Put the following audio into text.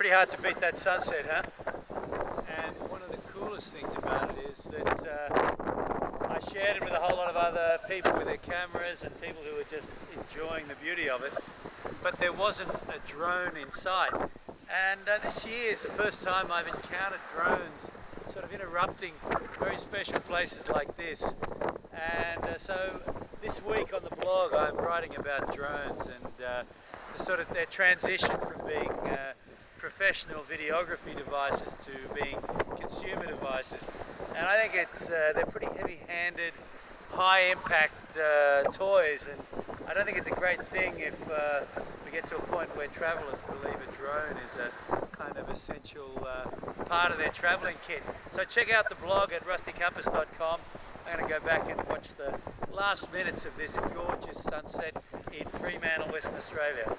Pretty hard to beat that sunset, huh? And one of the coolest things about it is that I shared it with a whole lot of other people with their cameras and people who were just enjoying the beauty of it. But there wasn't a drone in sight. And this year is the first time I've encountered drones sort of interrupting very special places like this. And so this week on the blog I'm writing about drones and the sort of their transition from being professional videography devices to being consumer devices. And I think they're pretty heavy-handed, high-impact toys, and I don't think it's a great thing if we get to a point where travelers believe a drone is a kind of essential part of their traveling kit. So check out the blog at rustycompass.com. I'm going to go back and watch the last minutes of this gorgeous sunset in Fremantle, Western Australia.